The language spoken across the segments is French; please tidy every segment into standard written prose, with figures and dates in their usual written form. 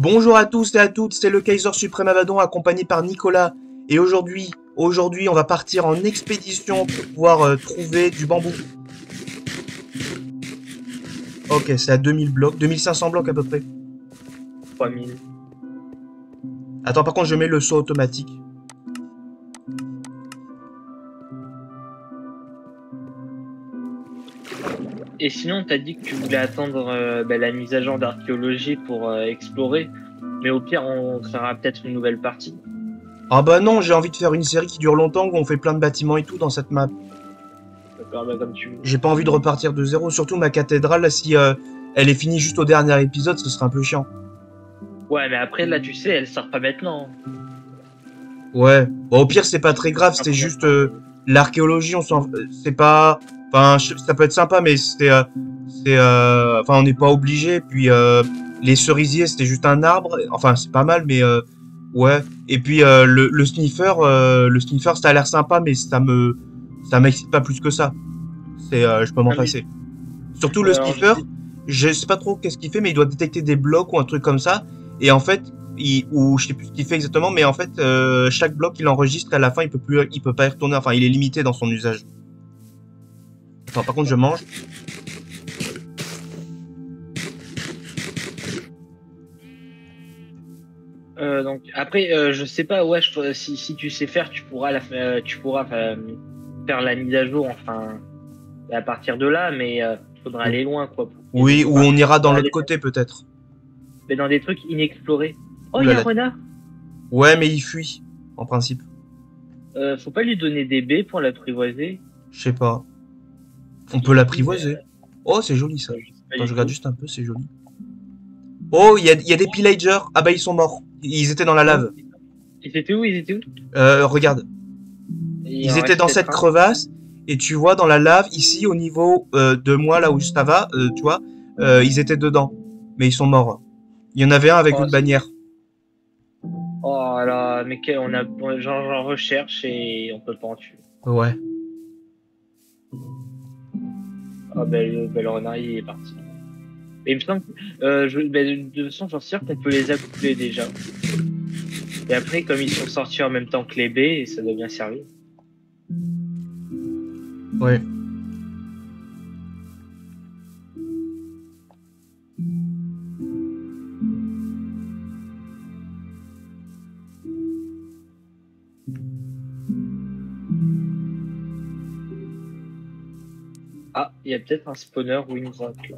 Bonjour à tous et à toutes, c'est le Kaiser Suprême Abaddon accompagné par Nicolas. Et aujourd'hui, on va partir en expédition pour pouvoir trouver du bambou. Ok, c'est à 2000 blocs, 2500 blocs à peu près. 3000. Attends, par contre, je mets le saut automatique. Et sinon, t'as dit que tu voulais attendre la mise à jour d'archéologie pour explorer, mais au pire, on fera peut-être une nouvelle partie. Ah bah non, j'ai envie de faire une série qui dure longtemps où on fait plein de bâtiments et tout dans cette map. D'accord, bah, comme tu veux. J'ai pas envie de repartir de zéro, surtout ma cathédrale, là, si elle est finie juste au dernier épisode, ce serait un peu chiant. Ouais, mais après, là, tu sais, elle sort pas maintenant. Ouais. Bon, au pire, c'est pas très grave, Pas c'était pour juste maintenant. l'archéologie, c'est pas. Enfin, ça peut être sympa, mais enfin, on n'est pas obligé. Puis les cerisiers, c'était juste un arbre. Enfin, c'est pas mal, mais ouais. Et puis le sniffer, ça a l'air sympa, mais ça m'excite pas plus que ça. Je peux m'en Non, mais, passer. Surtout le alors, je sniffer, sais. je sais pas trop qu'est-ce qu'il fait, mais il doit détecter des blocs ou un truc comme ça. Et en fait, ou je sais plus ce qu'il fait exactement, mais en fait, chaque bloc qu'il enregistre à la fin, il peut pas y retourner. Enfin, il est limité dans son usage. Enfin, par contre, je mange. Donc, après, je sais pas, ouais, si tu sais faire, tu pourras faire la mise à jour, enfin, à partir de là, mais il faudra aller loin, quoi. Oui, ou Enfin, on ira dans faudra l'autre aller côté peut-être. mais dans des trucs inexplorés. Oh, Ouh il y là a un là. renard! Ouais, mais il fuit, en principe. Faut pas lui donner des baies pour l'apprivoiser? Je sais pas. On peut Il fuit, mais l'apprivoiser. Oh, c'est joli ça. je sais pas Attends, du je regarde tout. juste un peu, c'est joli. Oh, il y a des pillagers. Ah bah, ils sont morts. Ils étaient dans la Non, lave. ils étaient où? Ils étaient où? Regarde. Il Ils en étaient reste dans cette peut-être un. crevasse et tu vois dans la lave ici au niveau de moi là où ça va, tu vois, ils étaient dedans, mais ils sont morts. Il y en avait un avec Oh, une bannière. oh là, mais j'en recherche et on peut pas en tuer. Ouais. Ah ben, le renard il est parti. Et il me semble, de toute façon, j'en suis sûr qu'on peut les accoupler déjà. Et après, comme ils sont sortis en même temps que les baies, ça doit bien servir. Ouais. Ah, il y a peut-être un spawner ou une grotte là.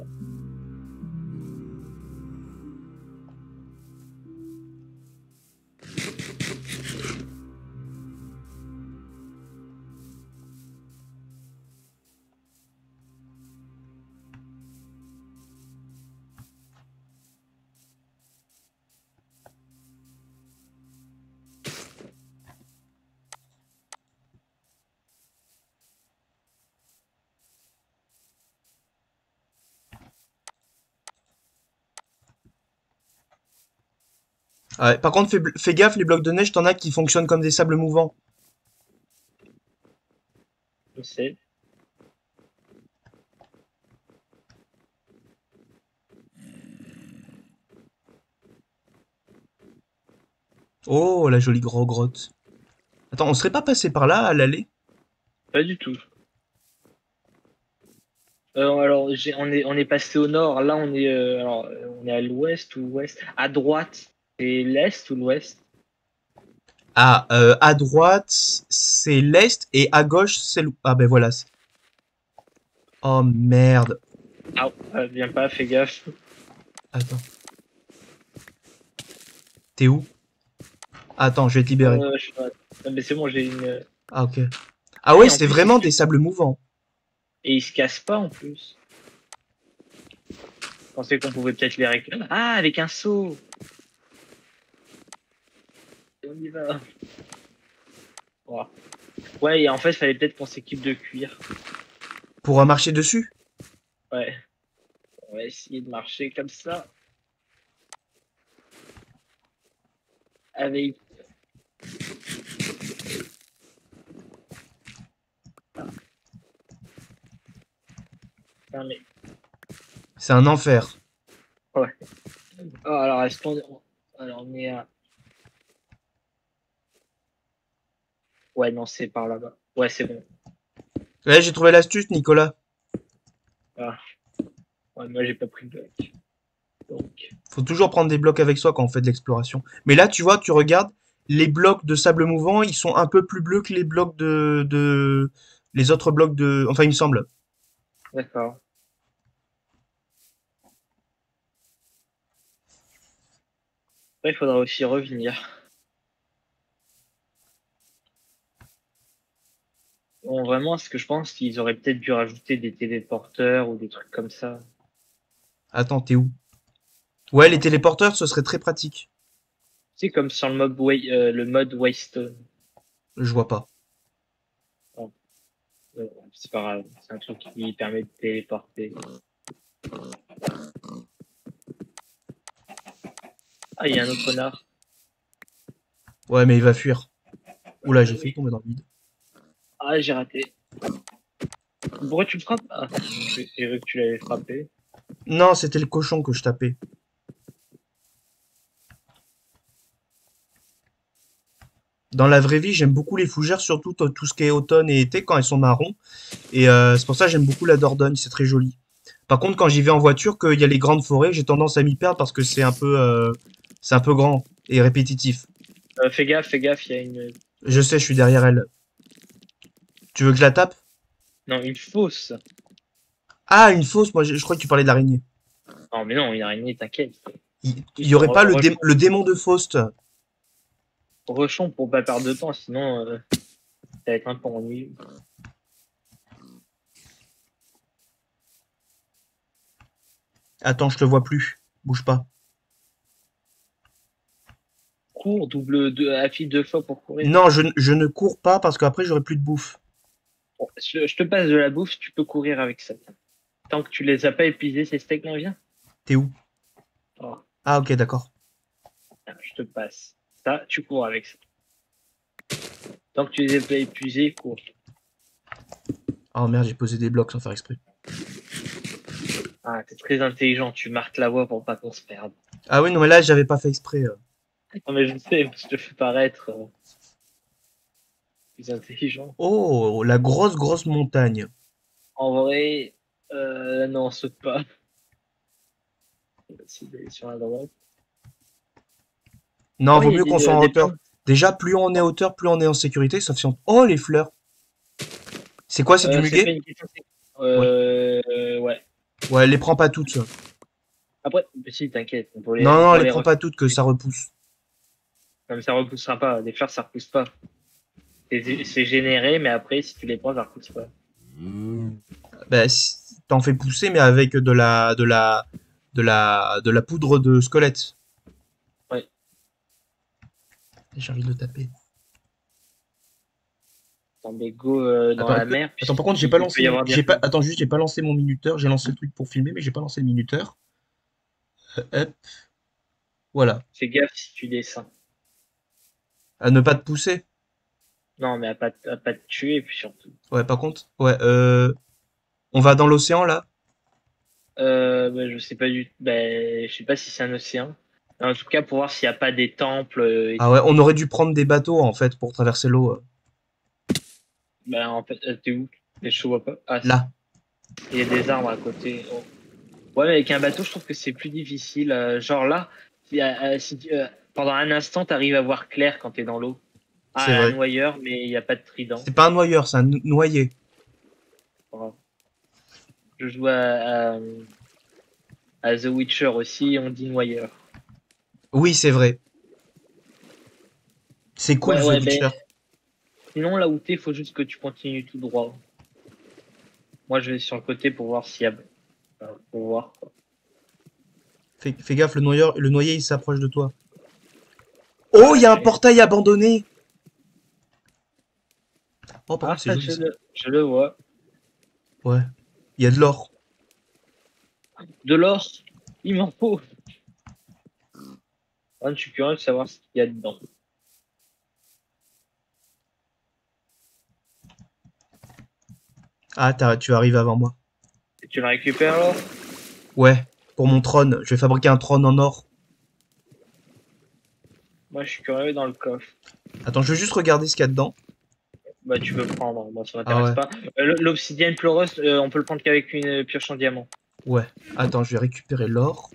Ouais. Par contre, fais gaffe, les blocs de neige, t'en as qui fonctionnent comme des sables mouvants. Je sais. Oh, la jolie grotte. Attends, on serait pas passé par là à l'aller? Pas du tout. Alors, on est passé au nord. Là, on est à l'ouest ou l'ouest. À droite, c'est l'est ou l'ouest? Ah, à droite, c'est l'est et à gauche, Ah ben voilà. Oh merde. Ah, viens pas, fais gaffe. Attends. T'es où? Attends, je vais te libérer. Je suis pas- Non, mais c'est bon, j'ai une. Ah ok. Ah Ah, ouais, et en c'est plus, vraiment des sables mouvants. il se casse pas en plus. Je pensais qu'on pouvait peut-être les récupérer. Ah, avec un seau. On y va. Oh. Ouais, et en fait, il fallait peut-être qu'on s'équipe de cuir. Pour marcher dessus? Ouais, on va essayer de marcher comme ça. Avec. Non, mais. C'est un enfer. Ouais. Oh, alors, est-ce qu'on. Alors, on est à... Ouais, non, c'est par là-bas. Ouais, c'est bon. Ouais, j'ai trouvé l'astuce, Nicolas. Ah. Ouais, moi, j'ai pas pris de bloc. Donc, Faut toujours prendre des blocs avec soi quand on fait de l'exploration. Mais là, tu vois, tu regardes, les blocs de sable mouvant, ils sont un peu plus bleus que les blocs les autres blocs de... Enfin, il me semble. d'accord. Après, il faudra aussi revenir. Bon, vraiment, ce que je pense qu'ils auraient peut-être dû rajouter des téléporteurs ou des trucs comme ça. Attends, t'es où? Ouais, les téléporteurs, ce serait très pratique. C'est comme sur le mode Waystone. Je vois pas. Bon, c'est pas grave, c'est un truc qui permet de téléporter. Ah, il y a un autre renard. Ouais, mais il va fuir. Oula, j'ai failli tomber dans le vide. Ah, j'ai raté. Pourquoi tu le frappes? Ah, j'ai cru que tu l'avais frappé. Non, c'était le cochon que je tapais. Dans la vraie vie, j'aime beaucoup les fougères, surtout tout ce qui est automne et été quand elles sont marrons. Et c'est pour ça que j'aime beaucoup la Dordogne, c'est très joli. Par contre, quand j'y vais en voiture, qu'il y a les grandes forêts, j'ai tendance à m'y perdre parce que c'est un peu grand et répétitif. Fais gaffe, il y a une. Je sais, je suis derrière elle. Tu veux que je la tape? Non, une fausse. Ah, une fausse, moi je crois que tu parlais de l'araignée. Non, mais non, une araignée, t'inquiète. Il y aurait pas le démon de Faust. Rechon pour pas perdre de temps, sinon ça va être un peu ennuyeux. Attends, je te vois plus. Bouge pas. Cours, appuie 2 fois pour courir. Non, je ne cours pas parce qu'après j'aurai plus de bouffe. Bon, je te passe de la bouffe, tu peux courir avec ça. Tant que tu les as pas épuisés, ces steaks, non, viens. T'es où? Oh, Ah, ok, d'accord. tiens, je te passe. Ça, tu cours avec ça. Tant que tu les as pas épuisés, cours. Oh merde, j'ai posé des blocs sans faire exprès. Ah, t'es très intelligent, tu marques la voie pour pas qu'on se perde. Ah oui, non, mais là, j'avais pas fait exprès. Non, mais je sais, je te fais paraître plus intelligent. Oh, la grosse, grosse montagne. En vrai, non, saute pas. On va essayer d'aller sur la droite. Non, Oh, vaut il y a mieux qu'on soit en des hauteur. plantes. Déjà, plus on est en hauteur, plus on est en sécurité, sauf si on... Oh, les fleurs. C'est quoi, c'est du C'est pas muguet? une question. Ouais. Ouais. Ouais, les prends pas toutes. Après, si, t'inquiète, Non, on non, pourra les les prends pas toutes, que ça repousse. comme ça repoussera pas. Les fleurs, ça repousse pas. C'est généré, mais après, si tu les prends, ça repousse pas. Bah, t'en fais pousser, mais avec de la poudre de squelette. Ouais. J'ai envie de le taper. Attends, mais go dans Attends, la mer, attends, par contre, puisqu'il il peut y avoir des fleurs. attends, juste, j'ai pas lancé mon minuteur. J'ai lancé le truc pour filmer, mais j'ai pas lancé le minuteur. Hop, voilà. Fais gaffe si tu descends. À ne pas te pousser. Non, mais à pas te tuer, et puis surtout. Ouais, par contre, ouais, on va dans l'océan, là. Bah, je sais pas je sais pas si c'est un océan. En tout cas, pour voir s'il n'y a pas des temples et Ah ouais, tout. on aurait dû prendre des bateaux, en fait, pour traverser l'eau. Bah, en fait, t'es où? Mais je te vois pas. Ah, si. Là. Il y a des arbres à côté. Oh. Ouais, mais avec un bateau, je trouve que c'est plus difficile. Genre là, pendant un instant, t'arrives à voir clair quand t'es dans l'eau. C'est Ah, un vrai. noyeur, mais il n'y a pas de trident. C'est pas un noyeur, c'est un noyé. Voilà. Je joue à The Witcher aussi, on dit noyeur. Oui, c'est vrai. C'est cool, Ouais, The ouais, ben Witcher. sinon là où t'es, faut juste que tu continues tout droit. Moi, je vais sur le côté pour voir s'il y a. Pour voir, quoi. Fais gaffe, le noyé, il s'approche de toi. Oh, il y a un portail abandonné. Oh, par Ah, contre, c'est joli, ça. je le vois. Ouais. Il y a de l'or. De l'or, il m'en faut. Ah, je suis curieux de savoir ce qu'il y a dedans. Ah, tu arrives avant moi. Et tu le récupères alors? Ouais, pour mon trône. Je vais fabriquer un trône en or. Moi, je suis curieux dans le coffre. Attends, je veux juste regarder ce qu'il y a dedans. Bah, tu peux prendre. Moi, ça Ah m'intéresse ouais. pas. L'obsidienne Chloros, on peut le prendre qu'avec une pioche en diamant. Ouais. Attends, je vais récupérer l'or.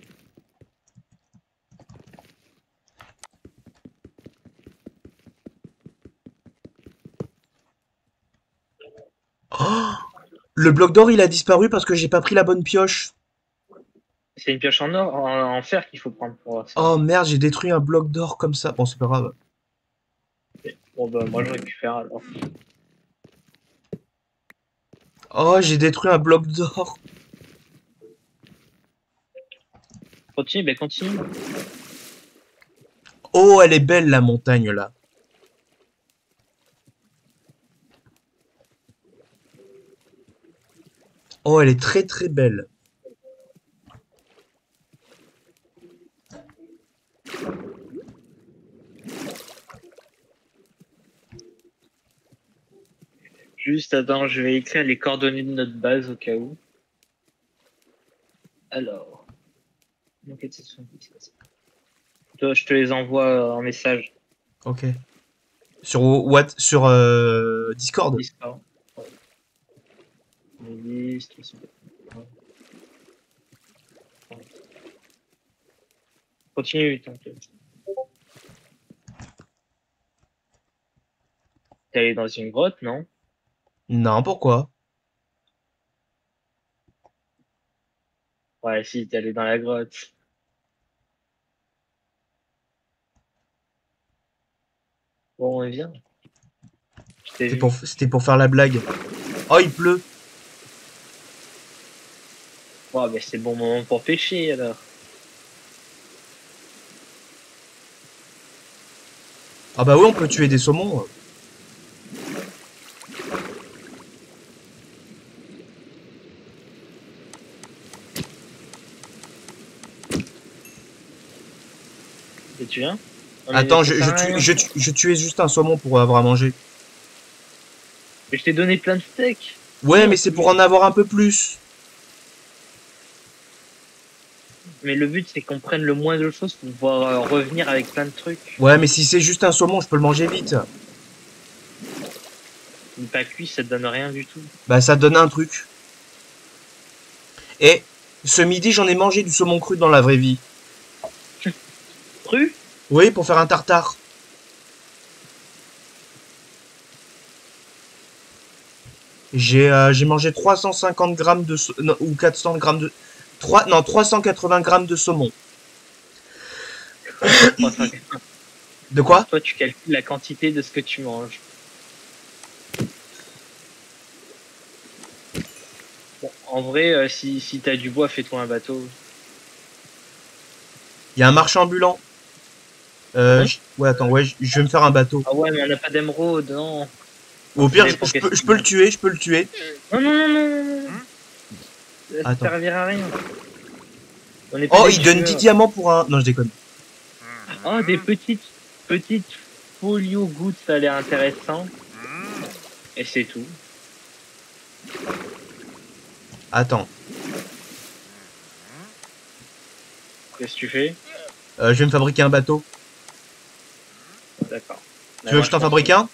Oh, le bloc d'or, il a disparu parce que j'ai pas pris la bonne pioche. C'est une pioche en or, en fer qu'il faut prendre pour voir ça. Oh merde, j'ai détruit un bloc d'or comme ça. Bon, c'est pas grave. Bon, bah, moi, je récupère alors. Oh, j'ai détruit un bloc d'or. Continue, bah, continue. Oh, elle est belle la montagne là. Oh, elle est très très belle. Juste, attends, je vais écrire les coordonnées de notre base au cas où. Alors. Toi, je te les envoie en message. Ok. Sur what? Sur Discord? Discord. Ouais. Les listes, continue, t'inquiète. T'es allé dans une grotte, non? Non, pourquoi? Ouais, si, t'es allé dans la grotte. Bon, on vient. Je t'ai vu. C'était pour faire la blague. Oh, il pleut. Ouais, mais c'est le bon moment pour pêcher, alors. Ah bah oui, on peut tuer des saumons. Et tu viens? Non, mais Attends, ça sert à rien. je tuais juste un saumon pour avoir à manger. Mais je t'ai donné plein de steaks. Ouais, Non, mais c'est pour en avoir un peu plus. mais le but, c'est qu'on prenne le moins de choses pour pouvoir revenir avec plein de trucs. Ouais, mais si c'est juste un saumon, je peux le manger vite. Mais pas cuit, ça te donne rien du tout. Bah, ça donne un truc. Et ce midi, j'en ai mangé du saumon cru dans la vraie vie. Cru? Oui, pour faire un tartare. J'ai mangé 350 grammes non, ou 400 grammes de... 380 grammes de saumon. De quoi? Toi, tu calcules la quantité de ce que tu manges. Bon, en vrai, si t'as du bois, fais-toi un bateau. Il y a un marchand ambulant. Bon. Ouais, attends, ouais, je vais me faire un bateau. Ah ouais, mais on n'a pas d'émeraude, non. Ou au pire, Mais pour je peux le tuer, je peux le tuer. Non, non, non, non, non, non. Ça Attends. servira à rien. On est Oh, pas des il donne 10 tueurs. diamants pour un... Non, je déconne. Oh, des petites folio gouttes, ça a l'air intéressant. Et c'est tout. Attends, Qu'est-ce que tu fais? je vais me fabriquer un bateau. D'accord. Tu veux que je t'en fabrique un?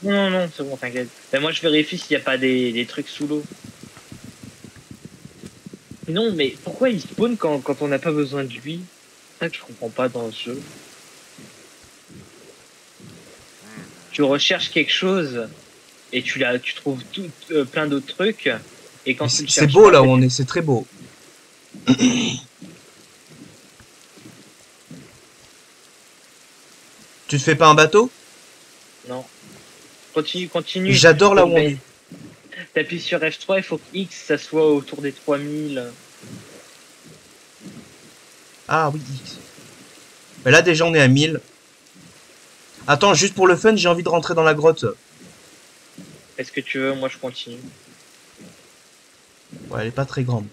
Non, non, non, c'est bon, t'inquiète. Ben, moi, je vérifie s'il n'y a pas des trucs sous l'eau. Non, mais pourquoi il spawn quand on n'a pas besoin de lui? C'est ça que je comprends pas dans ce jeu. Tu recherches quelque chose et tu trouves plein d'autres trucs. Et quand tu le C'est cherches beau pas, là où on est, c'est très beau. Tu te fais pas un bateau? non. Continue, continue. J'adore là où on Ben, est. t'appuies sur F3, il faut que X ça soit autour des 3000. Ah oui, X. Mais là déjà on est à 1000. Attends, juste pour le fun, j'ai envie de rentrer dans la grotte. Est-ce que tu veux? Moi je continue. Ouais, elle est pas très grande.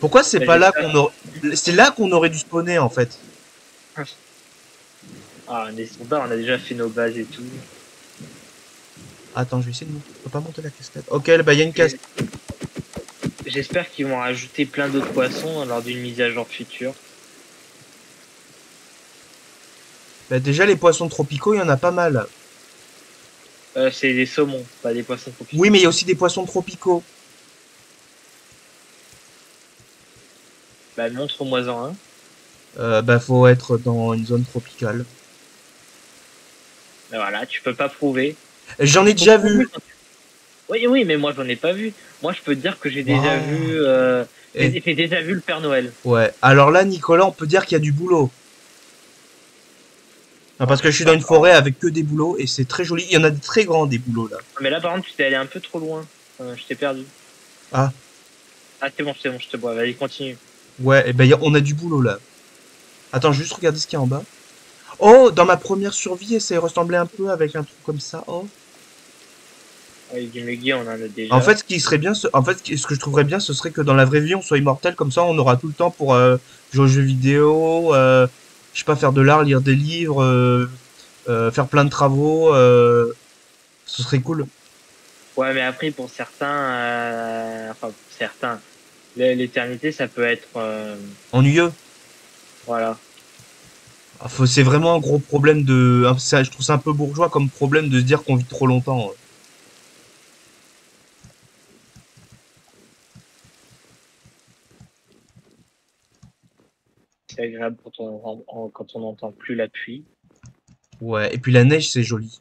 Pourquoi c'est Ben, pas là j'espère- qu'on aurait... C'est là qu'on aurait dû spawner en fait. Ah, on est sur bas, on a déjà fait nos bases et tout. Attends, je vais essayer de monter. Je peux pas monter la cascade. Ok, bah il y a une cascade. J'espère qu'ils vont rajouter plein d'autres poissons lors d'une mise à jour future. Bah, déjà, les poissons tropicaux, il y en a pas mal. C'est des saumons, pas des poissons Oui, tropicaux. mais il y a aussi des poissons tropicaux. Bah, montre-moi-en un. Bah, faut être dans une zone tropicale. Bah, voilà, tu peux pas prouver. J'en ai Faut déjà prouver vu. quand tu- Oui, oui, mais moi j'en ai pas vu. Moi je peux te dire que j'ai déjà vu. Waouh. Et, J'ai déjà vu le Père Noël. ouais. Alors là, Nicolas, on peut dire qu'il y a du boulot. Ah, Oh, parce que je suis dans une d'accord. forêt avec que des bouleaux et c'est très joli. Il y en a des très grands, des bouleaux là. Mais là par contre tu t'es allé un peu trop loin. Je t'ai perdu. Ah, Ah c'est bon, je te vois. Vas-y, continue. ouais, et ben on a du boulot là. Attends, je vais juste regarder ce qu'il y a en bas. Oh, dans ma première survie, ça ressemblait un peu avec un truc comme ça. Oh. Avec du muguet, on en a En déjà. fait, ce qui serait bien, en fait, ce que je trouverais bien, ce serait que dans la vraie vie, on soit immortel, comme ça, on aura tout le temps pour jouer aux jeux vidéo, je sais pas, faire de l'art, lire des livres, faire plein de travaux, ce serait cool. Ouais, mais après pour certains, enfin pour certains, l'éternité ça peut être, Ennuyeux. voilà. Ah, c'est vraiment un gros problème de, je trouve ça un peu bourgeois comme problème de se dire qu'on vit trop longtemps. C'est agréable quand on n'entend plus la pluie. Ouais, et puis la neige, c'est joli.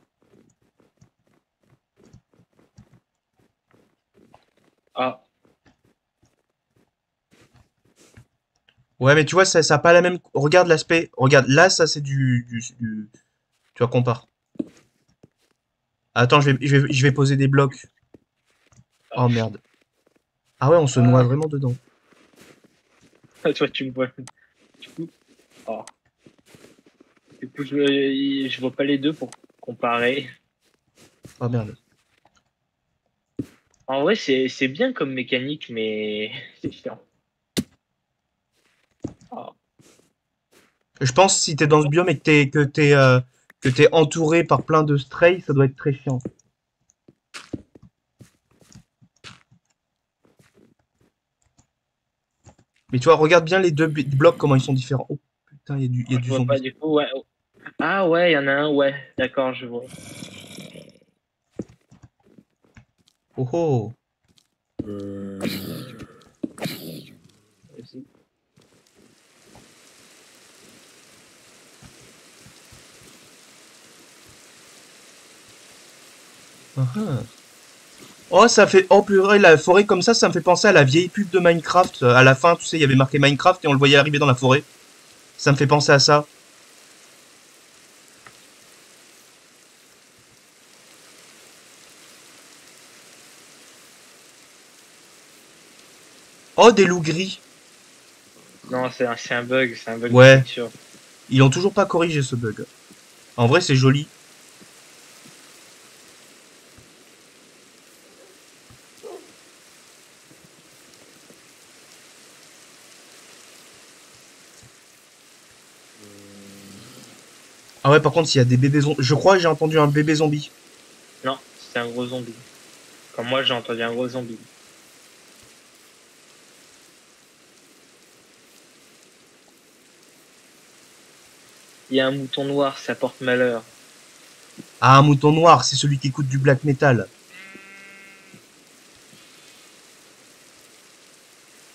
Ah, Ouais, mais tu vois, ça a pas la même. Regarde l'aspect. Regarde, là, ça c'est tu vois, compare. Attends, je vais poser des blocs. Oh merde. Ah ouais, on se noie ah, vraiment dedans. toi tu me vois. Du coup, oh. Du coup, je vois pas les deux pour comparer. Oh merde. En vrai, c'est bien comme mécanique, mais c'est chiant. Ah. Je pense que si t'es dans ce biome et que t'es entouré par plein de strays, ça doit être très chiant. Mais tu vois, regarde bien les deux blocs, comment ils sont différents. Oh putain, il y a Je du vois pas zombie. du coup, ouais. Ah ouais, il y en a un, ouais. D'accord, je vois. Oh oh. Vas-y. Ah, ah. Oh, ça fait. Oh purée, la forêt comme ça me fait penser à la vieille pub de Minecraft. À la fin, tu sais, il y avait marqué Minecraft et on le voyait arriver dans la forêt. Ça me fait penser à ça. Oh, des loups gris. Non, c'est un bug de Ouais, texture. ils ont toujours pas corrigé ce bug. En vrai, c'est joli. Ah ouais, par contre, s'il y a des bébés zombies. Je crois que j'ai entendu un bébé zombie. Non, c'est un gros zombie. Comme moi, j'ai entendu un gros zombie. Il y a un mouton noir, ça porte malheur. Ah, un mouton noir, c'est celui qui écoute du black metal.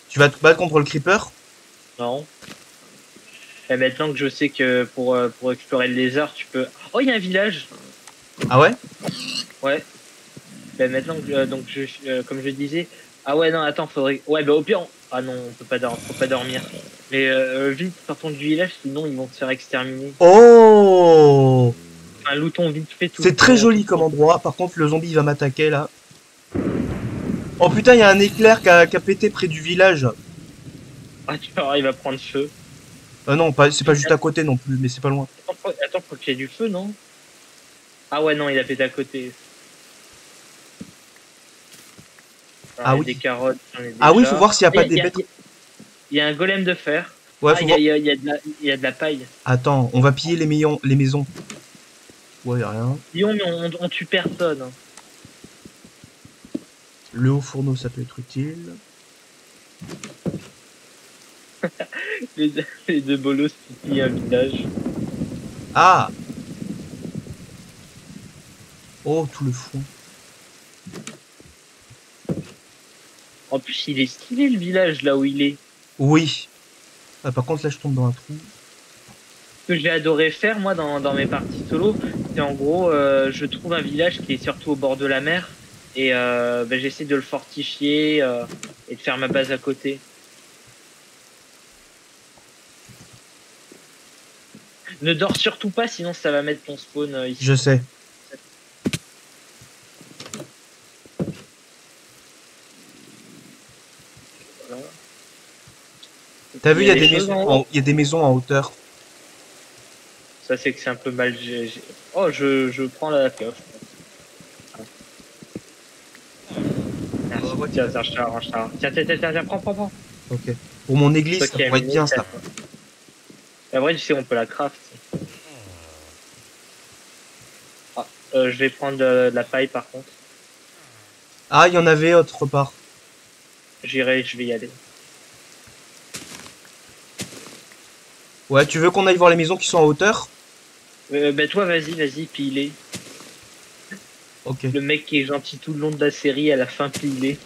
Tu vas te battre contre le creeper? Non. Et maintenant que je sais que pour explorer le lézard, tu peux. Oh, il y a un village. Ah ouais? Ouais. Ben maintenant que donc comme je disais. Ah ouais, non, attends, faudrait. Ouais, bah au pire. Ah non, on peut pas faut pas dormir. Mais vite, partons du village, sinon ils vont se faire exterminer. Oh! Un louton vite fait C'est très joli comme endroit. Par contre, le zombie il va m'attaquer là. Oh putain, il y a un éclair qui a pété près du village. Ah, tu vois, il va prendre feu. Non, c'est pas juste à côté non plus, mais c'est pas loin. Attends, faut qu'il y ait du feu, non? Ah ouais, non, il a pété à côté. Alors, Ah il y a des oui. carottes, j'en ai Ah oui, faut déjà. voir s'il y a Il y pas a, des il y a- bêtes. il y a un golem de fer. Ouais, Ah, faut voir. il y a de la paille. Attends, on va piller les maisons. Ouais, y a rien. Lyon, mais on tue personne, hein. Le haut fourneau, ça peut être utile. Les, les deux bolos qui pillent un village. Ah! Oh, tout le fond. En plus, il est stylé le village là où il est. Oui. Ah, par contre, là, je tombe dans un trou. Ce que j'ai adoré faire moi dans mes parties solo, c'est en gros, je trouve un village qui est surtout au bord de la mer et j'essaie de le fortifier et de faire ma base à côté. Ne dors surtout pas, sinon ça va mettre ton spawn ici. Je sais. Voilà. T'as vu, il y a des choses maisons en haut. il y a des maisons en hauteur. Ça c'est que c'est un peu mal. Oh, je prends la coffre. Merci. Ouais, Tiens, tiens, je te la rends, je te la rends. Tiens, tiens, tiens, tiens, prends. Ok. Pour mon église, Toi ça qui aimes pourrait être les bien, ça, ça. quoi. La vraie, tu sais, on peut la craft. Ah, je vais prendre de la paille par contre. Ah, il y en avait autre part. J'irai, je vais y aller. Ouais, tu veux qu'on aille voir les maisons qui sont en hauteur? Toi, vas-y, pile. Ok. Le mec qui est gentil tout le long de la série, à la fin, pile.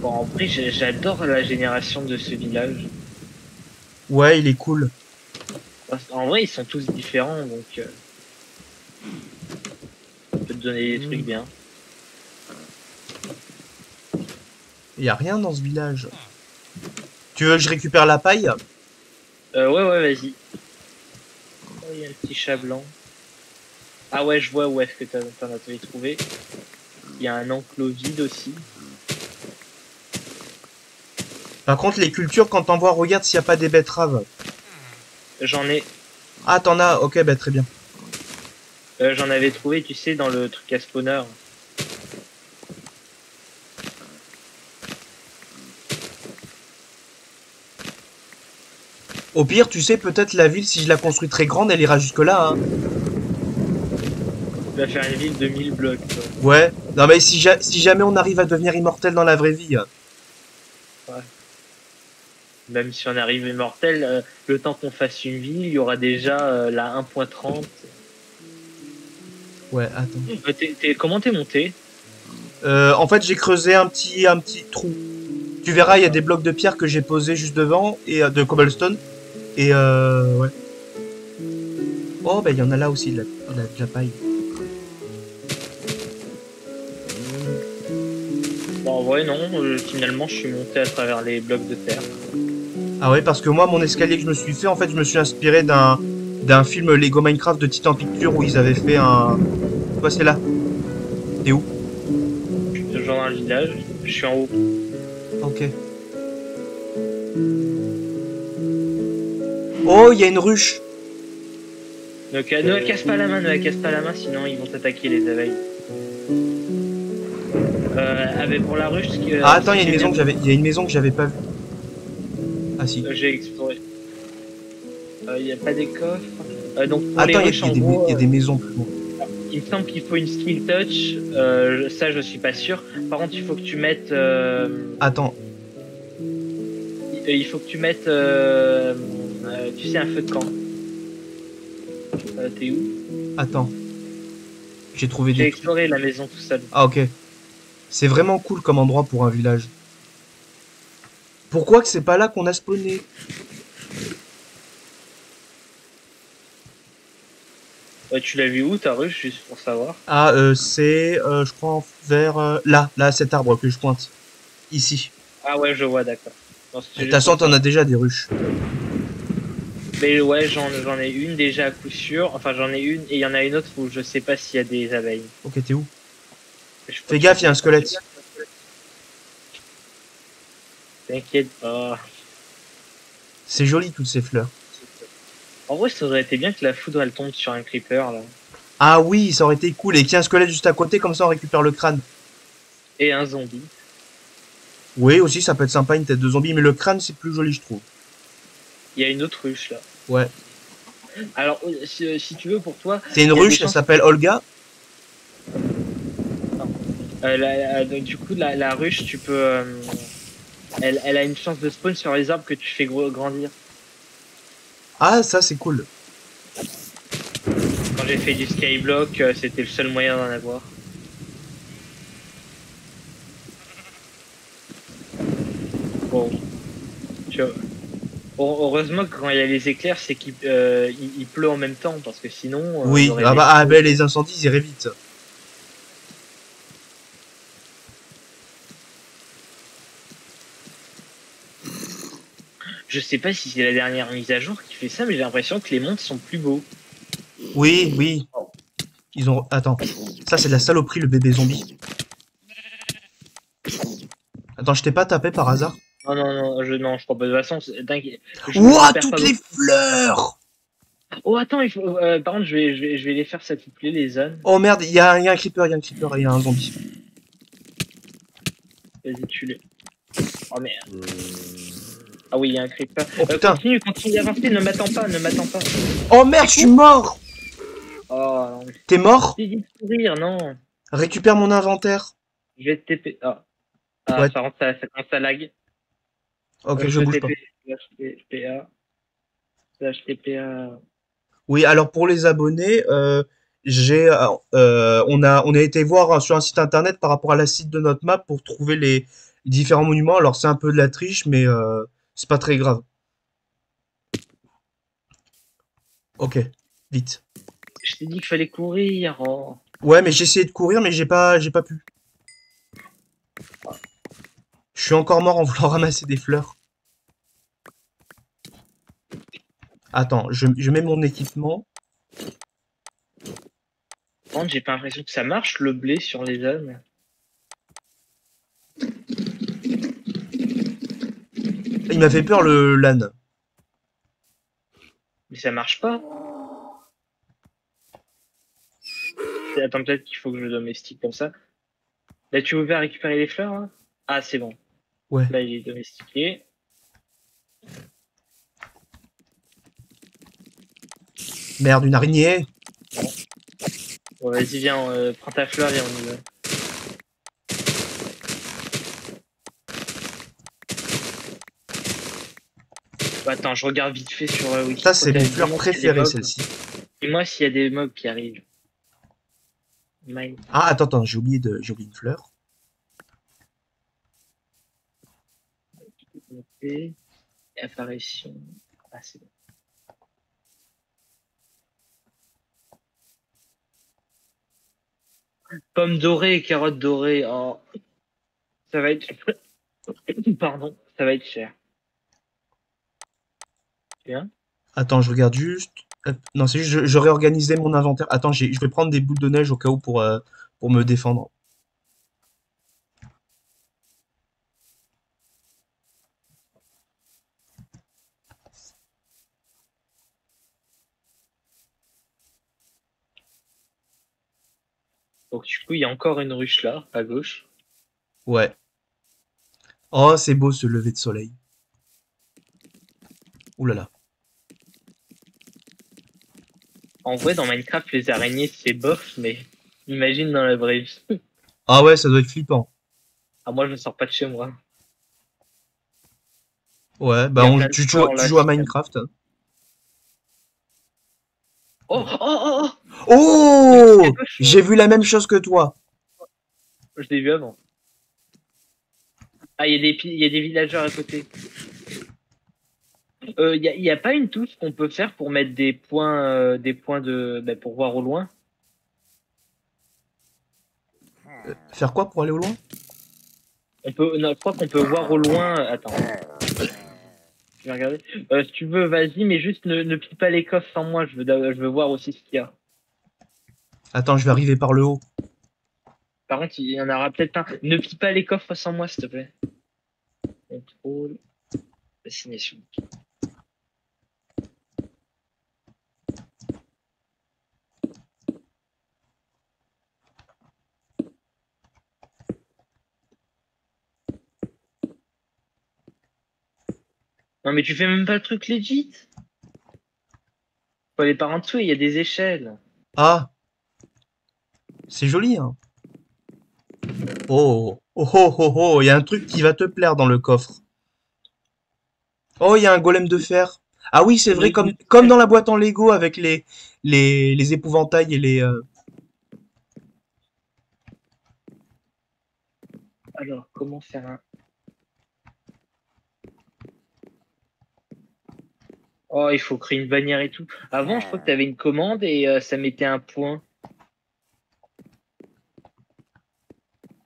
Bon, en vrai, j'adore la génération de ce village. Ouais, il est cool. En vrai, ils sont tous différents, donc ça peut te donner des trucs bien. Il y a rien dans ce village. Tu veux que je récupère la paille? Ouais, vas-y. Oh, il y a un petit chat blanc. Ah ouais, je vois où est-ce que t'en as trouvé. Il y a un enclos vide aussi. Par contre, les cultures, quand t'en vois, regarde s'il n'y a pas des betteraves. J'en ai, Ah, t'en as? Ok, bah très bien. j'en avais trouvé, tu sais, dans le truc à spawner. Au pire, tu sais, peut-être la ville, si je la construis très grande, elle ira jusque-là, hein. Tu vas faire une ville de 1000 blocs, quoi. Ouais. Non, mais si jamais on arrive à devenir immortel dans la vraie vie. Ouais. Même si on arrive immortel, le temps qu'on fasse une ville, il y aura déjà la 1.30. Ouais, attends. Comment t'es monté? En fait, j'ai creusé un petit trou. Tu verras, il y a des blocs de pierre que j'ai posés juste devant, et de cobblestone. Et ouais. Oh, bah il y en a là aussi, de la paille. Bon, en vrai, non. Finalement, je suis monté à travers les blocs de terre. Ah ouais, parce que moi, mon escalier que je me suis fait, en fait, je me suis inspiré d'un film Lego Minecraft de Titan Pictures où ils avaient fait un... Toi, c'est là. T'es où? Je suis toujours dans le village. Je suis en haut. Ok. Oh, il y a une ruche. Ne la casse pas la main, ne la casse pas la main, sinon ils vont t'attaquer les abeilles. Pour la ruche, Ah, attends, ce qui est bien, il y a une maison que j'avais pas vue. Ah si. j'ai exploré. Il n'y a pas des coffres. Donc pour les Attends, ruches, en gros, il y a des maisons plus loin. il me semble qu'il faut une skill touch. Ça, je suis pas sûr. Par contre, il faut que tu mettes. Attends. Il faut que tu mettes. Tu sais, un feu de camp. T'es où? Attends. J'ai trouvé J'ai des trucs. exploré la maison tout seul. Ah ok. C'est vraiment cool comme endroit pour un village. Pourquoi que c'est pas là qu'on a spawné? Tu l'as vu où ta ruche, juste pour savoir? Ah, c'est, je crois, vers là, cet arbre que je pointe. Ici. Ah ouais, je vois, d'accord. Non, De c'était toute juste façon, pour t'en ça. as déjà des ruches. Mais ouais, j'en ai une déjà à coup sûr. Enfin, j'en ai une et il y en a une autre où je sais pas s'il y a des abeilles. Ok, t'es où? Je crois Fais que gaffe, il y a un squelette. T'inquiète pas. C'est joli toutes ces fleurs. En vrai, ça aurait été bien que la foudre elle tombe sur un creeper là. Ah oui, ça aurait été cool. Et qu'il y ait un squelette juste à côté, comme ça on récupère le crâne. Et un zombie. Oui, aussi, ça peut être sympa, une tête de zombie, mais le crâne, c'est plus joli, je trouve. Il y a une autre ruche là. Ouais. Alors, si tu veux, pour toi, C'est une il y a des ruche, elle chances. s'appelle Olga. Du coup, la ruche, tu peux. Elle a une chance de spawn sur les arbres que tu fais grandir. Ah, ça, c'est cool. Quand j'ai fait du skyblock, c'était le seul moyen d'en avoir. Bon, tu vois. Heureusement que quand il y a les éclairs, c'est qu'il pleut en même temps, parce que sinon, il y Oui, aurait ah des bah, ah, feux. bah, les incendies, ils iraient vite. Je sais pas si c'est la dernière mise à jour qui fait ça, mais j'ai l'impression que les mondes sont plus beaux. Oui, oui. Ils ont... Attends. Ça, c'est de la saloperie, le bébé zombie. Attends, je t'ai pas tapé par hasard? Non, non, non, non, je crois pas. De toute façon, t'inquiète, je Ouah, perds pas toutes les beaucoup. fleurs! Oh, attends, par contre, je vais les faire s'accoupler, les ânes. Oh merde, il y a un creeper, il y a un creeper et il y a un zombie. Vas-y, tue-les. Oh merde. Ah oui, il y a un creeper. Oh putain. Continue d'avancer, ne m'attends pas, ne m'attends pas. Oh merde, je suis mort! Oh non, mais T'es mort? j'ai dit de courir, non. Récupère mon inventaire. Je vais te TP. Ouais, Ça commence à lag. ok, Je je te bouge pas. TP, slash TPA, slash TPA. Oui, alors pour les abonnés, on a été voir sur un site internet par rapport à la site de notre map pour trouver les différents monuments. Alors c'est un peu de la triche, mais c'est pas très grave. Ok, vite. Je t'ai dit qu'il fallait courir. Oh. Ouais, mais j'ai essayé de courir, mais j'ai pas pu. Je suis encore mort en voulant ramasser des fleurs. Attends, je mets mon équipement. Par contre, j'ai pas l'impression que ça marche le blé sur les ânes. Il m'a fait peur le l'âne. Mais ça marche pas. Attends, peut-être qu'il faut que je le domestique comme ça. Là, tu veux récupérer les fleurs là. Ah, c'est bon. Ouais. Là, il est domestiqué. Merde, une araignée. Bon, vas-y, viens, prends ta fleur et on y va. Attends, je regarde vite fait sur Ça, c'est mes Wikipédia. fleurs préférées, celle-ci. Dis-moi s'il y a des mobs qui arrivent. Mine. Ah, attends, j'ai oublié une fleur. Apparition. Ah, c'est bon. Pommes dorées et carottes dorées. Oh. Ça va être. Pardon, ça va être cher. Bien. Attends, je regarde juste. Hop. Non, c'est juste, je réorganisais mon inventaire. Attends, je vais prendre des boules de neige au cas où pour me défendre. Donc, du coup, il y a encore une ruche là, à gauche. Ouais. Oh, c'est beau ce lever de soleil. Ouh là là. En vrai, dans Minecraft, les araignées, c'est bof, mais imagine dans la vraie vie. Ah ouais, ça doit être flippant. Ah, moi, je ne sors pas de chez moi. Ouais, Il bah y a plein de tu joues, fleurs tu là. joues à Minecraft. Oh, oh, oh, oh! Oh! J'ai vu la même chose que toi. Je l'ai vu avant. Ah, il y a des villageurs à côté. Il y a pas une touche qu'on peut faire pour mettre des points pour voir au loin. Faire quoi pour aller au loin? Non, je crois qu'on peut voir au loin. Attends, je vais regarder. Si tu veux, vas-y, mais juste ne pille pas les coffres sans moi. Je veux voir aussi ce qu'il y a. Attends, je vais arriver par le haut. Par contre, il y en aura peut-être un. Ne pille pas les coffres sans moi, s'il te plaît. Contrôle. Assignation. Non, mais tu fais même pas le truc legit. Faut aller par en dessous, il y a des échelles. Ah, c'est joli, hein. Oh, oh, oh, oh, oh, il y a un truc qui va te plaire dans le coffre. Oh, il y a un golem de fer. Ah oui, c'est vrai, comme dans la boîte en Lego avec les épouvantails et les... Alors, comment faire un... Oh, il faut créer une bannière et tout. Avant, je crois que tu avais une commande et ça mettait un point.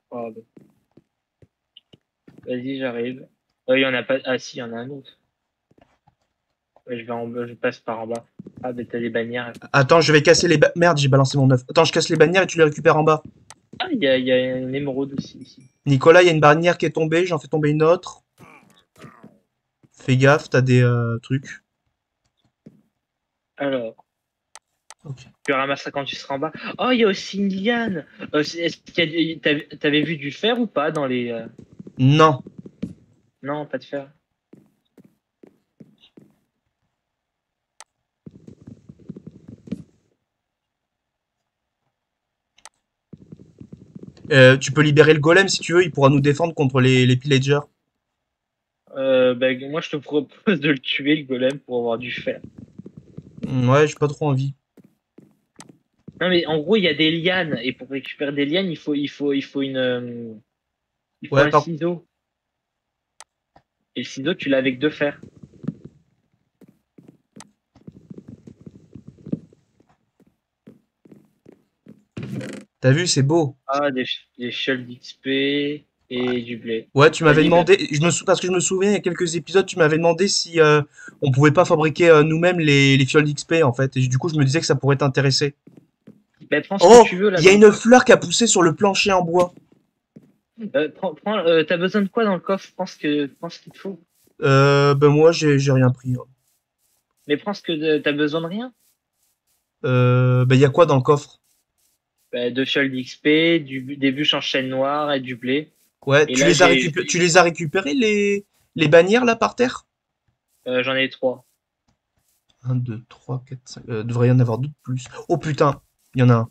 Oh, bah. Vas-y, j'arrive. Il y en a pas. Ah si, il y en a un autre. Ouais, je vais en bas, je passe par en bas. Ah, bah t'as des bannières. Attends, je vais casser les... Merde, j'ai balancé mon œuf. Attends, je casse les bannières et tu les récupères en bas. Ah, il y a une émeraude aussi ici. Nicolas, il y a une bannière qui est tombée, j'en fais tomber une autre. Fais gaffe, t'as des trucs. Alors, Ok. tu ramasseras quand tu seras en bas. Oh, il y a aussi une liane. Est-ce t'avais vu du fer ou pas dans les. Non. Non, pas de fer. Tu peux libérer le golem si tu veux, il pourra nous défendre contre les pillagers. Moi, je te propose de le tuer, le golem, pour avoir du fer. Ouais, j'ai pas trop envie. Non, mais en gros, il y a des lianes. Et pour récupérer des lianes, il faut une. Il faut Ouais, un ciseau. Et le ciseau, tu l'as avec deux fers. t'as vu, c'est beau. Ah, des shells d'XP et du blé. Ouais, tu m'avais Vas-y, ben, demandé, parce que je me souviens, il y a quelques épisodes, tu m'avais demandé si on pouvait pas fabriquer nous-mêmes les fioles d'XP, en fait. Et du coup, je me disais que ça pourrait t'intéresser. prends ce que Oh, tu veux là il y a dans le une coffre. fleur qui a poussé sur le plancher en bois. T'as besoin de quoi dans le coffre? Prends ce qu'il te faut. Ben moi, j'ai rien pris, hein. Mais t'as besoin de rien. Ben il y a quoi dans le coffre? Deux shells d'XP, des bûches en chêne noir et du blé. Ouais, Et là, tu les as récupérés, les bannières, là, par terre? j'en ai trois. Un, 2, 3, 4, 5. Devrait y en avoir d'autres plus. Oh putain, il y en a un.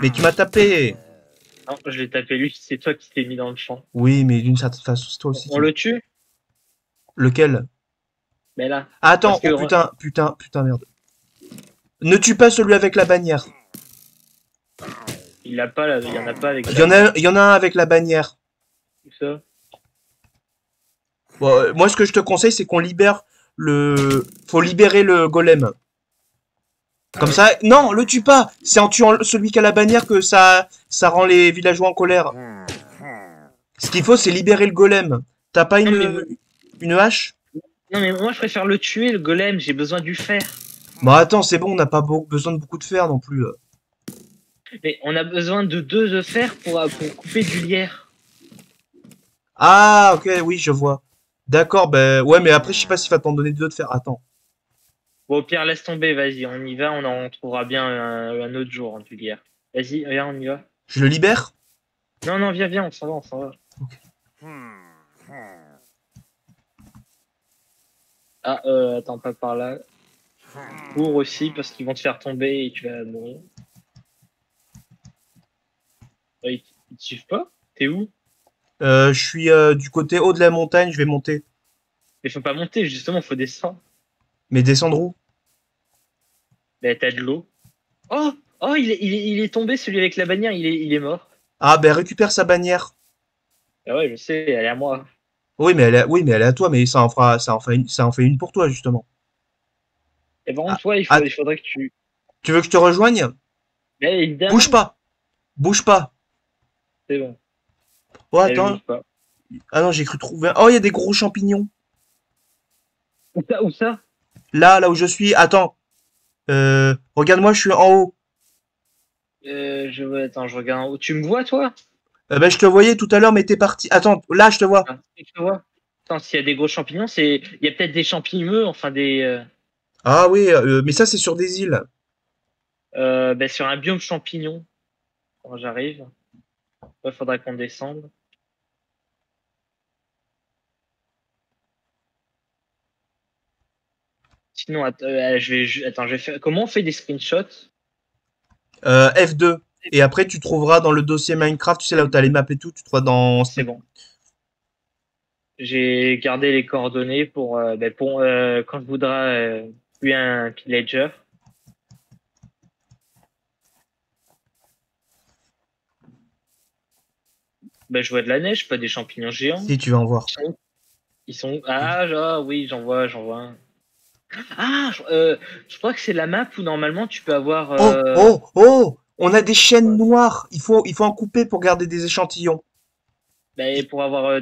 Mais tu m'as tapé! Non, je l'ai tapé lui, c'est toi qui t'es mis dans le champ. Oui, mais d'une certaine façon, c'est toi aussi On qui... le tue? Lequel? Mais là. Ah, Parce attends, que oh putain, putain, putain, merde. Ne tue pas celui avec la bannière. il a pas il y en a pas avec Il y en a un avec la bannière. tout ça. Bon, moi, ce que je te conseille, c'est qu'on libère le... Faut libérer le golem. Comme ça... Non, le tue pas! C'est en tuant celui qui a la bannière que ça rend les villageois en colère. Ce qu'il faut, c'est libérer le golem. T'as pas Non mais, une hache? non, mais moi je préfère le tuer, le golem, j'ai besoin du fer. Bon, attends, c'est bon, on n'a pas besoin de beaucoup de fer non plus. Mais on a besoin de deux œufs fer pour couper du lierre. Ah, ok, oui, je vois. D'accord, ben... Ouais, mais après, je sais pas s'il va t'en donner deux de fer. Attends. Bon, au pire, laisse tomber, vas-y, on y va, on en trouvera bien un autre jour, du lierre. Vas-y, viens, on y va. Je le libère? Non, non, viens, on s'en va, on s'en va. Ok. Ah, attends, pas par là. Cours aussi, parce qu'ils vont te faire tomber et tu vas mourir. Ils te suivent pas? T'es où? Je suis du côté haut de la montagne, je vais monter. Mais faut pas monter, justement, faut descendre. Mais descendre où? Mais t'as de l'eau. Oh! Oh, il est tombé, celui avec la bannière, il est mort. Ah, ben récupère sa bannière. Ah ouais, je sais, elle est à moi. Oui, mais elle est à toi, mais ça en fait une pour toi, justement. Et par Ah, contre, toi, ah, il faudrait que tu... tu veux que je te rejoigne? Mais évidemment, Bouge pas! Bouge pas! c'est bon. Oh, Elle attends. bouge pas. Ah non, j'ai cru trouver... Oh, il y a des gros champignons. Où ça? Là où je suis. Attends. Regarde-moi, je suis en haut. Attends, je regarde en haut. Tu me vois, toi? Ben, je te voyais tout à l'heure, mais t'es parti. Attends, là, je te vois. Ah, tu te vois? Attends, s'il y a des gros champignons, il y a peut-être des champignons, enfin des... Ah oui, mais ça, c'est sur des îles. sur un biome champignon. Quand j'arrive. Ouais, faudra qu'on descende. Sinon, attends, je vais faire. Comment on fait des screenshots? F2. Et après, tu trouveras dans le dossier Minecraft, tu sais là où t'as les maps et tout, tu trouveras dans C'est Snip. bon. J'ai gardé les coordonnées pour quand je voudrais tuer un pillager. Ben, je vois de la neige, pas des champignons géants. Si, tu vas en voir. Ah, oui, j'en vois un. Je crois que c'est la map où normalement tu peux avoir. Oh, oh, oh! On a des chaînes noires. Il faut en couper pour garder des échantillons. Ben, pour avoir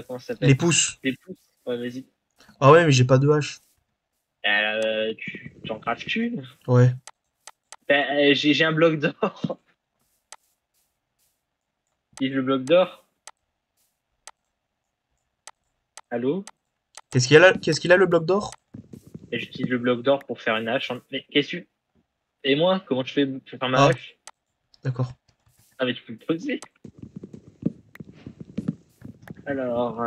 comment ça Les s'appelle? pouces. Des pouces. Ouais, vas-y. Ah ouais, mais j'ai pas de hache. Tu en craves-tu? Ouais. Ben, j'ai un bloc d'or. Vive le bloc d'or. Allô? Qu'est-ce qu'il a le bloc d'or? Et j'utilise le bloc d'or pour faire une hache. Mais qu'est-ce que tu. Et moi, comment je fais pour faire ma Ah, hache? d'accord. Ah, mais tu peux me poser. Alors,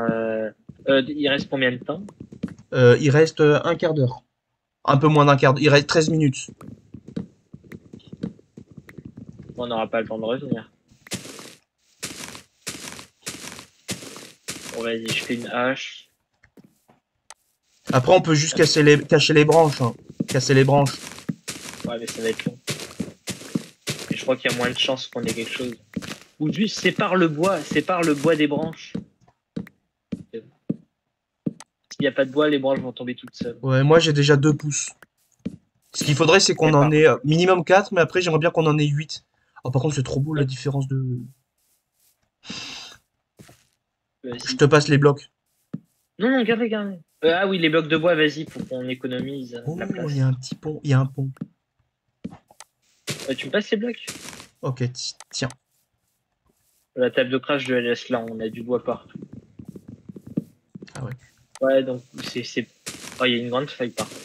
il reste combien de temps? Il reste un quart d'heure. Un peu moins d'un quart d'heure. Il reste 13 minutes. On n'aura pas le temps de revenir. Bon, vas-y, je fais une hache. Après, on peut juste cacher les branches, hein. Casser les branches. Ouais, mais ça va être long. Et je crois qu'il y a moins de chances qu'on ait quelque chose. Ou juste sépare le bois des branches. S'il n'y a pas de bois, les branches vont tomber toutes seules. Ouais, moi j'ai déjà 2 pouces. Ce qu'il faudrait, c'est qu'on en Sépare. ait minimum 4, mais après, j'aimerais bien qu'on en ait 8. Oh, par contre, c'est trop beau la Ouais, différence de. Je vas-y. te passe les blocs. Non, non, gardez. Ah oui, les blocs de bois, vas-y, pour qu'on économise la Oh, il y a place. un petit pont. Il y a un pont. Tu me passes ces blocs? Ok, tiens. La table de crash, je la laisse là, on a du bois partout. Ah ouais. Ouais, donc Oh, il y a une grande faille par contre.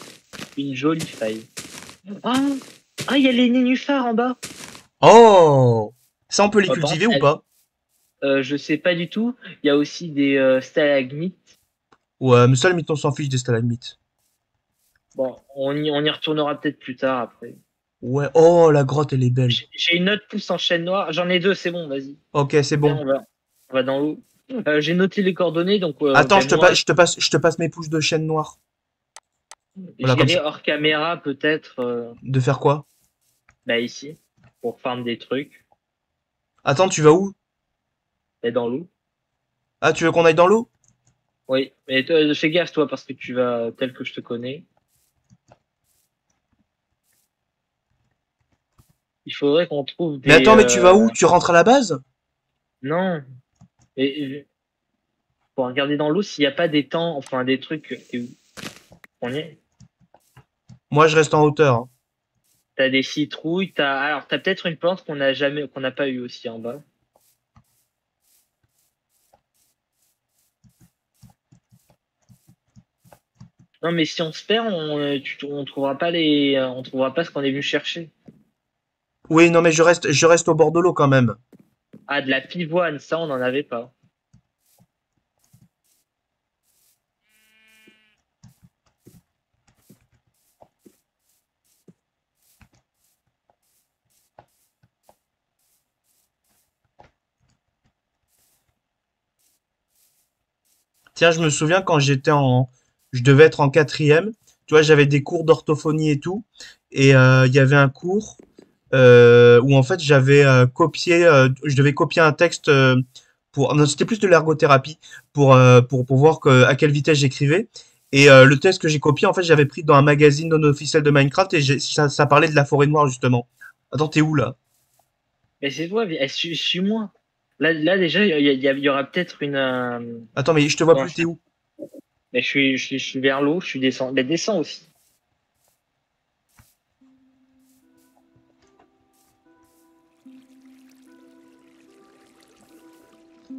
Une jolie faille. Ah, il y a les nénuphars en bas. Oh! Ça, on peut les Par contre, cultiver ou pas? je sais pas du tout. Il y a aussi des stalagmites. Ouais, mais ça, limite, on s'en fiche des stalagmites. Bon, on y retournera peut-être plus tard après. Ouais, oh, la grotte, elle est belle. J'ai une autre pousse en chaîne noire. J'en ai deux, c'est bon, vas-y. Ok, c'est Viens, bon. on va dans l'eau. J'ai noté les coordonnées, donc Attends, moi, je te passe mes pouces de chaîne noire. Voilà, comme j'irai ça. hors caméra peut-être De faire quoi? ici pour farm des trucs Attends, tu vas où? et dans l'eau. Ah, tu veux qu'on aille dans l'eau? Oui, mais fais gaffe toi parce que tu vas tel que je te connais. Il faudrait qu'on trouve Mais des attends, mais tu vas où? Tu rentres à la base? non, et pour regarder dans l'eau s'il n'y a pas des temps, enfin des trucs. T'es où? On y est. Moi, je reste en hauteur, hein. T'as des citrouilles, t'as peut-être une plante qu'on n'a pas eu aussi en bas. Non, mais si on se perd, on trouvera pas on trouvera pas ce qu'on est venu chercher. Oui, non, mais je reste au bord de l'eau quand même. Ah, de la pivoine, ça, on n'en avait pas. Tiens, je me souviens quand je devais être en quatrième. Tu vois, j'avais des cours d'orthophonie et tout, et il y avait un cours où en fait j'avais copié, je devais copier un texte non, c'était plus de l'ergothérapie pour voir à quelle vitesse j'écrivais. Et le texte que j'ai copié, en fait, j'avais pris dans un magazine non officiel de Minecraft et ça parlait de la forêt noire justement. Attends, t'es où là? Mais c'est toi, suis-moi. Là déjà, il y aura peut-être une. Attends, mais je te vois Comment plus, ça. t'es où? Mais je suis vers l'eau, je suis descend. Mais descends aussi.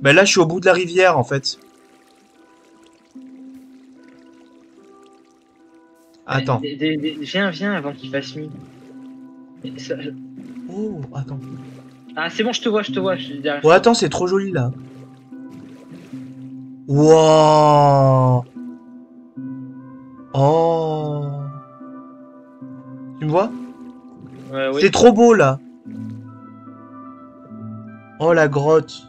Ben là, je suis au bout de la rivière en fait. Attends. Viens avant qu'il fasse nuit. Mais Oh, attends. Ah, c'est bon, je te vois, je suis derrière. Oh, attends, c'est trop joli, là. Wouah. Oh. Tu me vois? C'est Oui. trop beau, là. Oh, la grotte.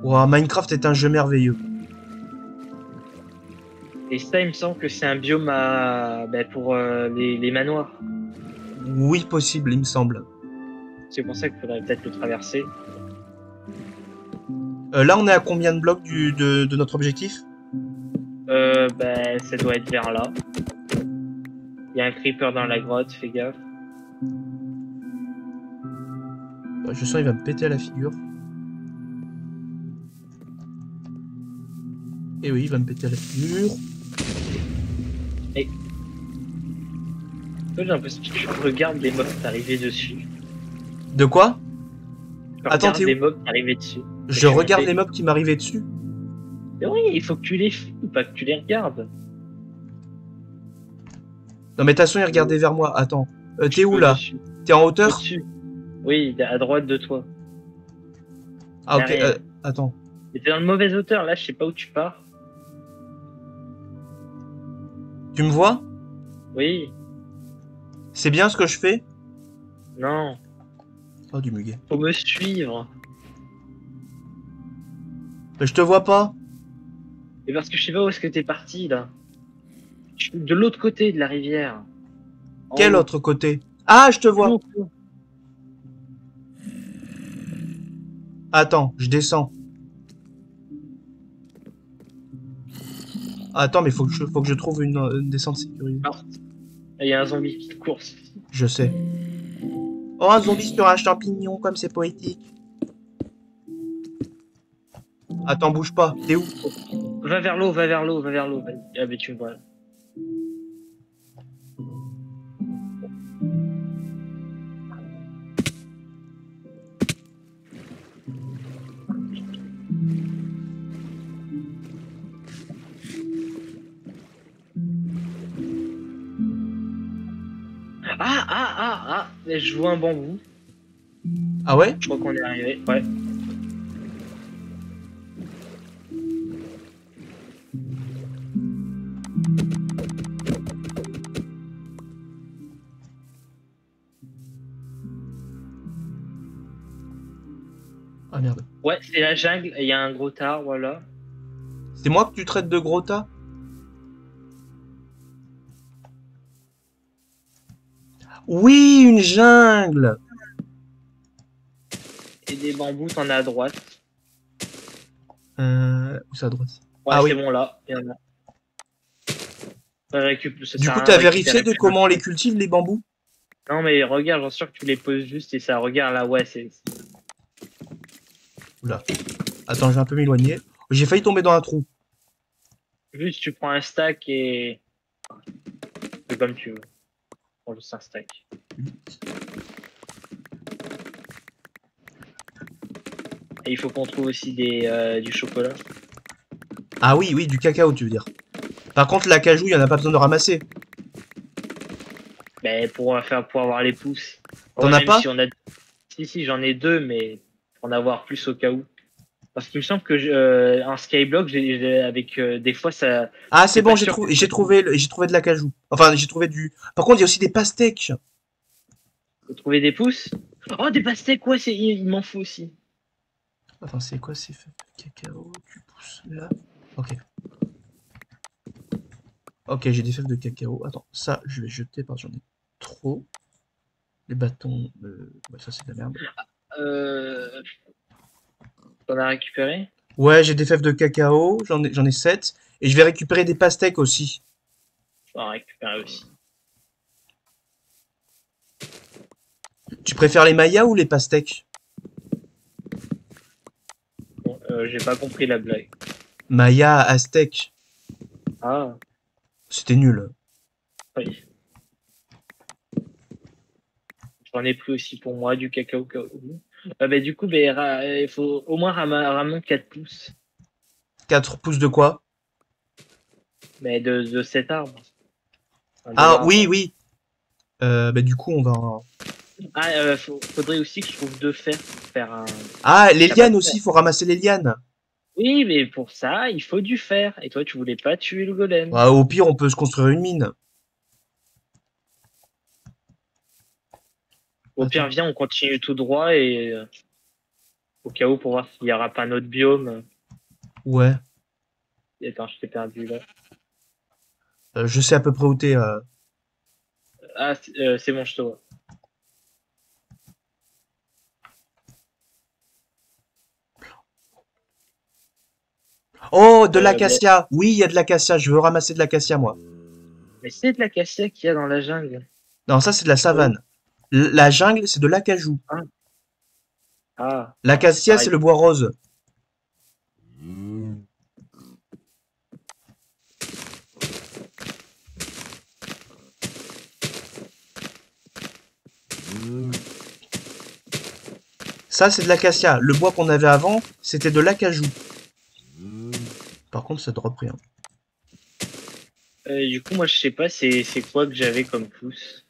Wouah, Minecraft est un jeu merveilleux. Et ça, il me semble que c'est un biome pour les manoirs. Oui, possible, il me semble. C'est pour ça qu'il faudrait peut-être le traverser. Là, on est à combien de blocs de notre objectif? Ça doit être vers là. Il y a un creeper dans la grotte, fais gaffe. Je sens qu'il va me péter à la figure. Et oui, il va me péter à la figure. Et... Toi, j'ai l'impression que tu regardes les mobs t'arriver dessus. De quoi? Tu Attends, regardes t'es les où? mobs t'arriver dessus. Je regarde les mobs qui m'arrivaient dessus. Mais oui, il faut que tu les fous, pas que tu les regardes. Non, mais de toute façon, il regardait vers moi. Attends. T'es où, là? Dessus. T'es en hauteur? Au-dessus. Oui, à droite de toi. Ah, ok. Derrière. Attends. Mais t'es dans le mauvais hauteur, là, je sais pas où tu pars. Tu me vois? Oui, C'est bien ce que je fais? non, Oh, du muguet. faut me suivre. Mais je te vois pas. Et parce que je sais pas où est-ce que t'es parti, là. Je suis de l'autre côté de la rivière. En Quel haut. autre côté? Ah, je te vois. Plus haut. Attends, je descends. Attends, mais faut que je trouve une descente sécurisée. Alors, il y a un zombie qui te course. Je sais. Oh, un zombie sur un champignon, comme c'est poétique. Attends, bouge pas. T'es où? Va vers l'eau, va vers l'eau, va vers l'eau. Ah, mais tu me vois. Je vois un bambou. Ah ouais? Je crois qu'on est arrivé. Ouais. Ah merde. Ouais, c'est la jungle et il y a un gros arbre, voilà. C'est moi que tu traites de gros tas? Oui, une jungle! Et des bambous, t'en as à droite. Où c'est à droite? Ouais, Ah c'est oui. bon là. Il y en a. Ça Du sert coup, à rien t'as de vérifié récupérer de plus comment on les d'infos. cultive, les bambous? Non, mais regarde, j'en suis sûr que tu les poses juste et ça regarde là, ouais, c'est. Oula. Attends, je vais un peu m'éloigner. J'ai failli tomber dans un trou. Juste, tu prends un stack et. C'est comme tu veux. Prends juste un stack. Et il faut qu'on trouve aussi du chocolat. Ah oui, oui, du cacao, tu veux dire. Par contre, l'acajou, il y en a pas besoin de ramasser. Mais pour avoir les pousses. T'en Ouais, as même pas? si on a. Si, j'en ai deux, mais pour en avoir plus au cas où. Parce qu'il me semble que un skyblock, avec des fois ça. Ah, c'est T'es bon, pas sûr que. j'ai trouvé de l'acajou. Enfin, j'ai trouvé du. Par contre, il y a aussi des pastèques. Faut trouver des pousses. Oh, des pastèques, ouais, il m'en faut aussi. Attends, c'est quoi ces feuilles de cacao? Tu pousses là. Ok. Ok, j'ai des fèves de cacao. Attends, ça, je vais jeter parce que j'en ai trop. Les bâtons, ouais, ça c'est de la merde. Euh, T'en as récupéré? Ouais, j'ai des fèves de cacao, j'en ai 7. Et je vais récupérer des pastèques aussi. T'en as récupéré aussi. Tu préfères les mayas ou les pastèques? Bon, j'ai pas compris la blague. Maya, aztèque. Ah, C'était nul. oui. J'en ai pris aussi pour moi, du cacao. Du coup, il faut au moins ramener 4 pouces. 4 pouces de quoi? Mais de cet arbre. Enfin, de Ah l'arbre. oui, oui. Bah, du coup, on va. Ah, faudrait aussi que je trouve deux fers pour faire un. Ah, les T'as pas de lianes fer. aussi, faut ramasser les lianes. Oui, mais pour ça, il faut du fer. Et toi, tu voulais pas tuer le golem. Bah, au pire, on peut se construire une mine. Au pire, Attends. viens, on continue tout droit et au cas où pour voir s'il y aura pas un autre biome. Ouais. Attends, je t'ai perdu là. Je sais à peu près où t'es. Ah, c'est bon, je te vois. Oh, de Mais, l'acacia. Oui, il y a de l'acacia. Je veux ramasser de l'acacia, moi. mais c'est de la cassia qu'il y a dans la jungle. Non, ça, c'est de la Oh, savane. La jungle, c'est de l'acajou. ah, c'est L'acacia, c'est pareil. le bois rose. Ça, c'est de l'acacia. Le bois qu'on avait avant, c'était de l'acajou. Par contre, ça drop rien. Du coup, moi, je sais pas, c'est quoi que j'avais comme pouce.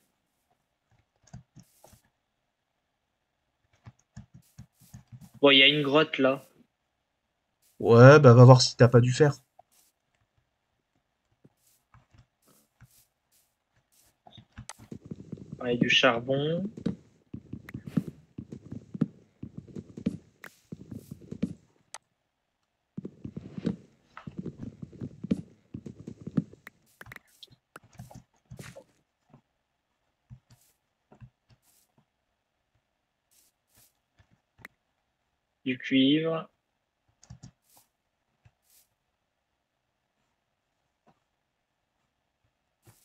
Bon, il y a une grotte là. Ouais, bah va voir si t'as pas dû faire. Il y a du charbon. Du cuivre.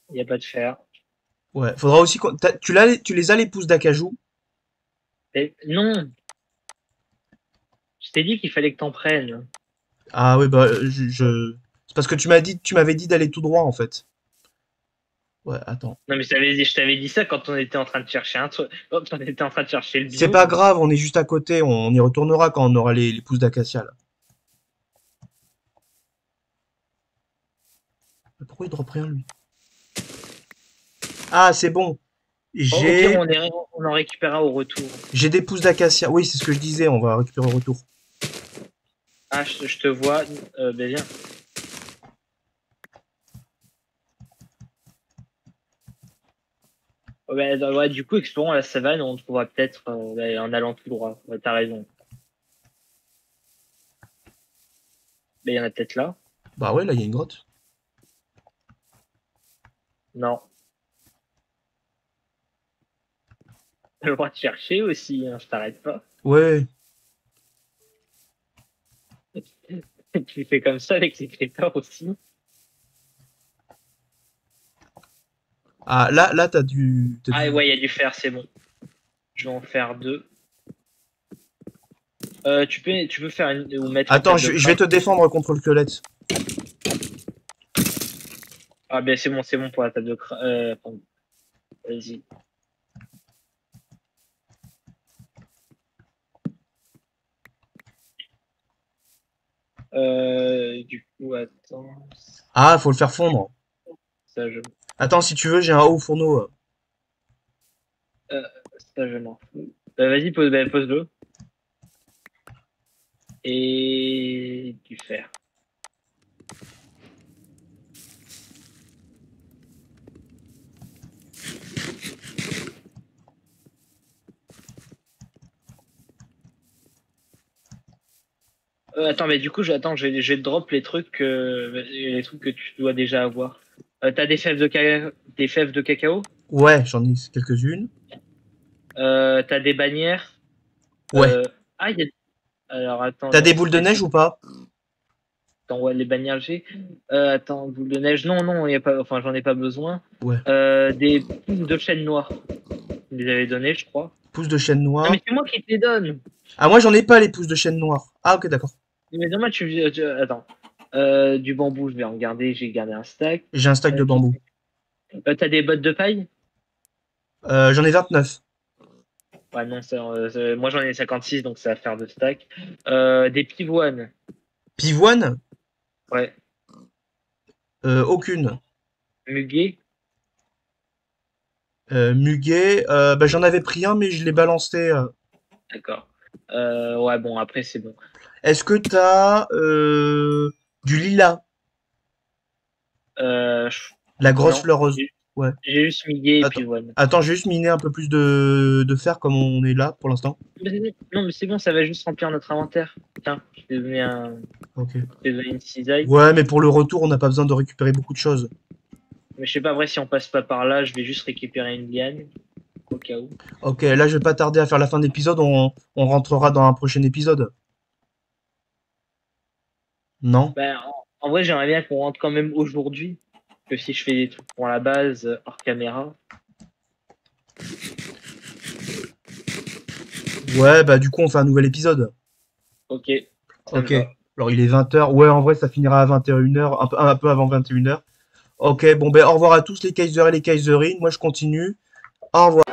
Il n'y a pas de fer. Ouais, faudra aussi tu les as les pousses d'acajou? Non, je t'ai dit qu'il fallait que t'en prennes. Ah oui, bah c'est parce que tu m'avais dit d'aller tout droit en fait. Ouais, attends. Non, mais je t'avais dit ça quand on était en train de chercher un truc. Quand on était en train de chercher le C'est pas biome. grave, on est juste à côté, on y retournera quand on aura les pousses d'acacia là. Mais pourquoi il drop rien lui? Ah, c'est bon. Au pire, J'ai on en récupérera au retour. j'ai des pousses d'acacia. Oui, c'est ce que je disais, on va récupérer au retour. Ah, je te vois. Ben viens. Ouais, ouais, du coup, explorons la savane, on trouvera peut-être en allant tout droit. Ouais, t'as raison. Mais il y en a peut-être là. Bah ouais, là il y a une grotte. Non. T'as le droit de chercher aussi, hein, je t'arrête pas. Ouais. Tu fais comme ça avec les creepers aussi. Ah, là t'as Ah du. ouais, il y a du fer, c'est bon. Je vais en faire deux. Tu peux faire ou mettre une Attends, table de je vais craft. te défendre contre le squelette. Ah ben c'est bon pour la table de craft. Pardon. Vas-y. Du coup, attends. Ah, faut le faire fondre. Ça, Attends, si tu veux, j'ai un haut fourneau. euh, ça, je m'en fous. Vas-y, pose-le. Et du fer. Attends, mais du coup, je vais te drop les trucs que tu dois déjà avoir. T'as des fèves de cacao. Ouais, j'en ai quelques-unes. T'as des bannières. Ouais. Euh, ah, il y a. Alors, attends, T'as des non, boules c'est de peut-être. neige ou pas? Attends, ouais, les bannières G. Attends, boule de neige. Non, non, y a pas. Enfin, j'en ai pas besoin. Ouais. Des pousses de chêne noir. Tu les avais donné, je crois. Pouces de chêne Non, mais noir. c'est moi qui te les donne. Ah, moi j'en ai pas les pouces de chêne noir. Ah, ok, d'accord. Mais dommage, attends. Du bambou, je vais en garder. J'ai gardé un stack. J'ai un stack de bambou. T'as des bottes de paille? J'en ai 29. Ouais, non, moi j'en ai 56, donc ça va faire deux stacks. Des pivoines. Pivoine? Ouais. Aucune. Muguet. Muguet, bah, j'en avais pris un, mais je l'ai balancé. D'accord. Ouais, bon, après, c'est bon. Est-ce que t'as du lilas? La grosse Non, fleur rose. Ouais. j'ai juste migué et puis Attends, voilà. attends, je vais juste miner un peu plus de fer comme on est là pour l'instant. Non, mais c'est bon, ça va juste remplir notre inventaire. Tiens, Ok. je t'ai donné une cisaille. Ouais, mais pour le retour, on n'a pas besoin de récupérer beaucoup de choses. Mais je sais pas, vrai, si on passe pas par là, je vais juste récupérer une liane, au cas où. Ok, là, je vais pas tarder à faire la fin d'épisode. On rentrera dans un prochain épisode. Non? Ben, en vrai, j'aimerais bien qu'on rentre quand même aujourd'hui. Que si je fais des trucs pour la base, hors caméra. Ouais, bah du coup, on fait un nouvel épisode. Ok, ça me Ok. va. Alors, il est 20h. Ouais, en vrai, ça finira à 21h, un peu avant 21h. Ok, bon, ben au revoir à tous les Kaiser et les Kaiserines. Moi, je continue. Au revoir.